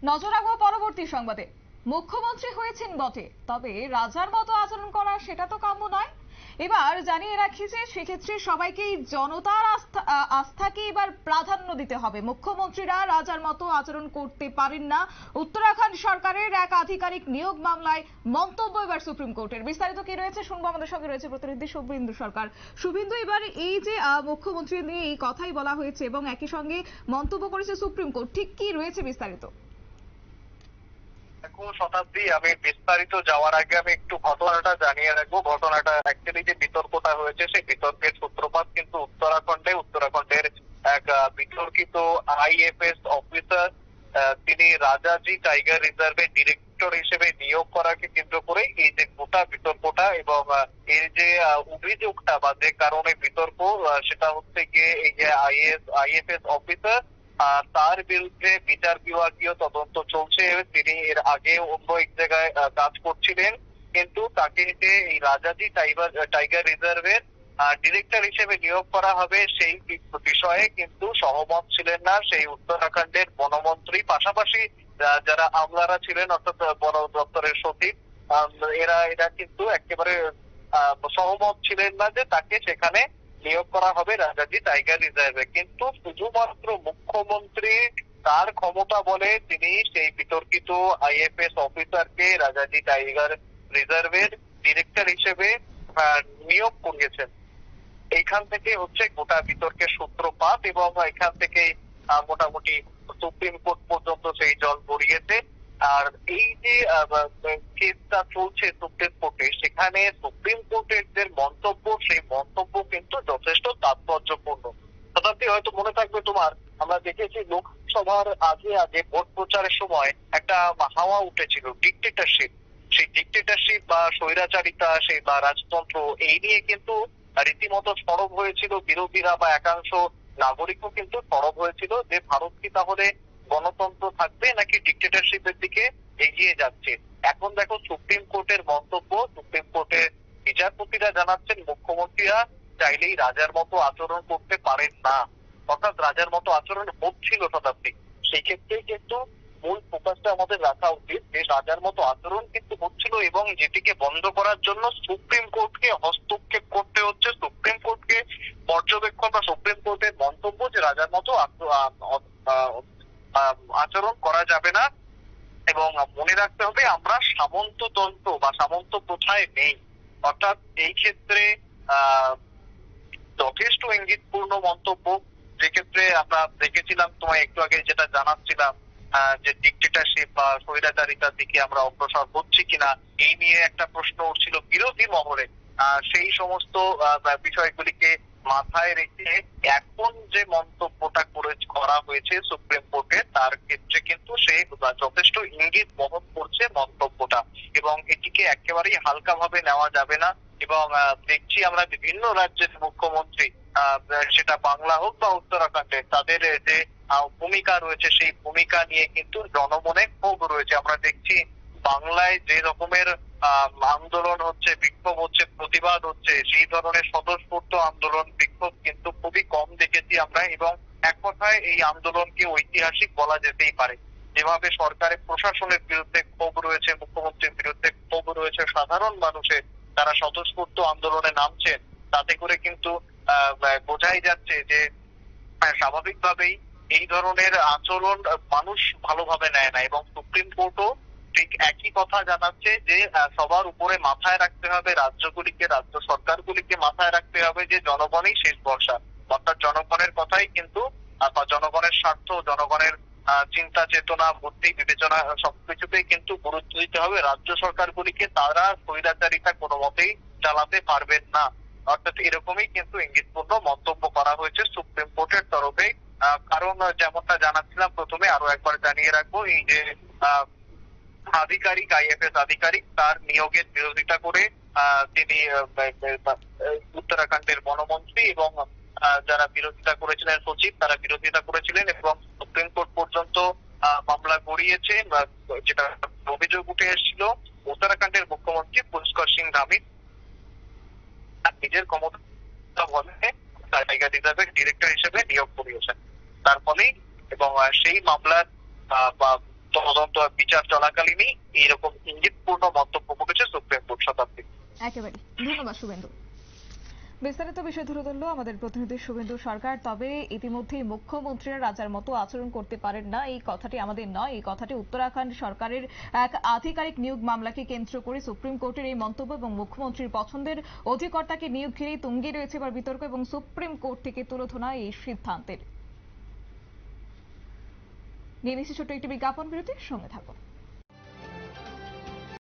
নজর রাখবো পরবর্তী সংবাদে। মুখ্যমন্ত্রী হয়েছেন বটে, তবে রাজার মতো আচরণ করা সেটা তো কাম্য নয়। এবার জানিয়ে রাখি যে সেক্ষেত্রে সবাইকেই জনতার আস্থাকে এবার প্রাধান্য দিতে হবে। মুখ্যমন্ত্রীরা রাজার মতো আচরণ করতে পারেন না। উত্তরাখণ্ড সরকারের এক আধিকারিক নিয়োগ মামলায় মন্তব্য এবার সুপ্রিম কোর্টের। বিস্তারিত কি রয়েছে শুনবো, আমাদের সঙ্গে রয়েছে প্রতিনিধি শুভেন্দু সরকার। শুভেন্দু, এবার এই যে মুখ্যমন্ত্রী নিয়ে এই কথাই বলা হয়েছে এবং একই সঙ্গে মন্তব্য করেছে সুপ্রিম কোর্ট, ঠিক কি রয়েছে বিস্তারিত? শতাব্দী, আমি বিস্তারিত যাওয়ার আগে আমি একটু ঘটনাটা জানিয়ে রাখবো। ঘটনাটা অ্যাকচুয়ালি যে বিতর্কটা হয়েছে সেই বিতর্কের সূত্রপাত কিন্তু উত্তরাখণ্ডের এক বিতর্কিত আইএফএস অফিসার, তিনি রাজাজি টাইগার রিজার্ভের ডিরেক্টর হিসেবে নিয়োগ করাকে কেন্দ্র করে এই যে গোটা বিতর্কটা এবং এর যে অভিযোগটা বা যে কারণে বিতর্ক, সেটা হচ্ছে গিয়ে এই যে আইএফএস অফিসার তার বিরুদ্ধে বিচার বিভাগীয় তদন্ত চলছে। তিনি এর আগে অন্য এক জায়গায় কাজ করছিলেন, কিন্তু তাকে যে এই রাজাজি টাইগার রিজার্ভের ডিরেক্টর হিসেবে নিয়োগ করা হবে সেই বিষয়ে কিন্তু সহমত ছিলেন না সেই উত্তরাখণ্ডের বনমন্ত্রী, পাশাপাশি যারা আমলারা ছিলেন অর্থাৎ বন দপ্তরের সচিব, এরা কিন্তু একেবারে সহমত ছিলেন না যে তাকে সেখানে নিয়োগ করা হবে রাজাজি টাইগার রিজার্ভে। কিন্তু শুধুমাত্র মুখ্যমন্ত্রী তার ক্ষমতা বলে তিনি সেই বিতর্কিত আইএফএস অফিসারকে রাজাজি টাইগার রিজার্ভের ডিরেক্টর হিসেবে নিয়োগ করিয়েছেন। এইখান থেকে হচ্ছে গোটা বিতর্কের সূত্রপাত এবং এখান থেকে মোটামুটি সুপ্রিম কোর্ট পর্যন্ত সেই জল গড়িয়েছে। আর এই যে কেসটা চলছে সুপ্রিম কোর্টে, সেখানে সুপ্রিম কোর্টের যে মন্তব্য সেই মন্তব্য কিন্তু যথেষ্ট তাৎপর্যপূর্ণ। শতাব্দী, হয়তো মনে থাকবে তোমার, আমরা দেখেছি লোকসভার আগে ভোট প্রচারের সময় একটা হাওয়া উঠেছিল ডিক্টেটরশিপ। সেই ডিক্টেটরশিপ বা স্বৈরাচারিতা সেই বা রাজতন্ত্র, এই নিয়ে কিন্তু রীতিমতো সরব হয়েছিল বিরোধীরা বা একাংশ নাগরিকও কিন্তু সরব হয়েছিল যে ভারত কি তাহলে গণতন্ত্র থাকবে নাকি ডিক্টেটরশিপের দিকে এগিয়ে যাচ্ছে। এখন দেখো সুপ্রিম কোর্টের মন্তব্য, সুপ্রিম কোর্টের বিচারপতিরা জানাচ্ছেন মুখ্যমন্ত্রীরা চাইলেই রাজার মতো আচরণ করতে পারেন না, অর্থাৎ রাজার মতো আচরণ হচ্ছিল। শতাব্দী, সেই ক্ষেত্রে কিন্তু মূল ফোকাসটা আমাদের রাখা উচিত যে রাজার মতো আচরণ কিন্তু হচ্ছিল এবং যেটিকে বন্ধ করার জন্য সুপ্রিম কোর্টকে হস্তক্ষেপ করতে হচ্ছে। সুপ্রিম কোর্টকে পর্যবেক্ষণ বা সুপ্রিম কোর্টের মন্তব্য যে রাজার মতো আচরণ করা যাবে না। এবং মনে রাখতে হবে আমরা সামন্ততন্ত্র বা সামন্ত প্রথায় নেই, অর্থাৎ এই ক্ষেত্রে যথেষ্ট ইঙ্গিতপূর্ণ মন্তব্য। যে ক্ষেত্রে আমরা দেখেছিলাম তোমায় একটু আগে যেটা জানাচ্ছিলাম যে ডিক্টেটরশিপ বা স্বৈরাচারিতার দিকে আমরা অগ্রসর হচ্ছি কিনা, এই নিয়ে একটা প্রশ্ন উঠছিল বিরোধী মহলে। সেই সমস্ত বিষয়গুলিকে মাথায় রেখে এখন যে মন্তব্যটা করা হয়েছে সুপ্রিম কোর্টে, তার ক্ষেত্রে কিন্তু সে যথেষ্ট ইঙ্গিত বহন করছে মন্তব্যটা এবং এটিকে একেবারেই হালকাভাবে নেওয়া যাবে না। এবং দেখছি আমরা বিভিন্ন রাজ্যের মুখ্যমন্ত্রী, সেটা বাংলা হোক বা উত্তরাখণ্ডের, তাদের যে ভূমিকা রয়েছে সেই ভূমিকা নিয়ে কিন্তু জনমনে ক্ষোভ রয়েছে। আমরা দেখছি বাংলায় যে রকমের আন্দোলন হচ্ছে, বিক্ষোভ হচ্ছে, প্রতিবাদ হচ্ছে, সেই ধরনের স্বতঃস্ফূর্ত আন্দোলন বিক্ষোভ কিন্তু খুবই কম দেখেছি আমরা। এবং এক কথায় এই আন্দোলনকে ঐতিহাসিক বলা যেতেই পারে। যেভাবে সরকারের প্রশাসনের বিরুদ্ধে ক্ষোভ রয়েছে, মুখ্যমন্ত্রীর বিরুদ্ধে ক্ষোভ রয়েছে সাধারণ মানুষের, তারা স্বতঃস্ফূর্ত আন্দোলনে নামছেন, তাতে করে কিন্তু বোঝাই যাচ্ছে যে স্বাভাবিকভাবেই এই ধরনের আচরণ মানুষ ভালোভাবে নেয় না। এবং সুপ্রিম কোর্টও ঠিক একই কথা জানাচ্ছে যে সবার উপরে মাথায় রাখতে হবে রাজ্যগুলিকে, রাজ্য সরকারগুলিকে মাথায় রাখতে হবে যে জনগণই শেষ ভরসা, অর্থাৎ জনগণের কথাই কিন্তু জনগণের স্বার্থ, জনগণের চিন্তা চেতনা বুদ্ধি বিবেচনা সবকিছুতেই কিন্তু গুরুত্ব দিতে হবে। রাজ্য সরকারগুলিকে তারা স্বৈরাচারিতা কোনো মতেই চালাতে পারবেন না, অর্থাৎ এরকমই কিন্তু ইঙ্গিতপূর্ণ মন্তব্য করা হয়েছে সুপ্রিম কোর্টের তরফে। কারণ যেমনটা জানাচ্ছিলাম প্রথমে, আরো একবার জানিয়ে রাখবো, এই যে আইএফএস আধিকারিক, তার নিয়োগের বিরোধিতা করে তিনি উত্তরাখণ্ডের বনমন্ত্রী এবং যারা বিরোধিতা করেছিলেন সচিব, তারা বিরোধিতা করেছিলেন এবং সুপ্রিম কোর্ট পর্যন্ত মামলা গড়িয়েছে। যেটা অভিযোগ উঠে এসেছিল উত্তরাখণ্ডের মুখ্যমন্ত্রী পুষ্কর সিং ধামি নিজের ক্ষমতা বলে টাইগার রিজার্ভের ডিরেক্টর হিসেবে নিয়োগ করিয়েছেন, তার ফলেই এবং সেই মামলার তদন্ত বিচার চলাকালীনই এইরকম ইঙ্গিতপূর্ণ মন্তব্য করেছে সুপ্রিম কোর্ট। শতাব্দী। একেবারে ধন্যবাদ শুভেন্দু। বিস্তারিত বিষয় তুলে ধরলো আমাদের প্রতিনিধি শুভেন্দু সরকার। তবে ইতিমধ্যেই মুখ্যমন্ত্রীরা রাজার মতো আচরণ করতে পারেন না, এই কথাটি আমাদের নয়, এই কথাটি উত্তরাখণ্ড সরকারের এক আধিকারিক নিয়োগ মামলাকে কেন্দ্র করে সুপ্রিম কোর্টের এই মন্তব্য এবং মুখ্যমন্ত্রীর পছন্দের অধিকর্তাকে নিয়োগ ঘিরেই তুঙ্গে রয়েছে এবার বিতর্ক এবং সুপ্রিম কোর্ট থেকে তুলোধনা এই সিদ্ধান্তের। নিয়ে নিচ্ছি ছোট্ট একটি বিজ্ঞাপন বিরতির সঙ্গে থাকুন।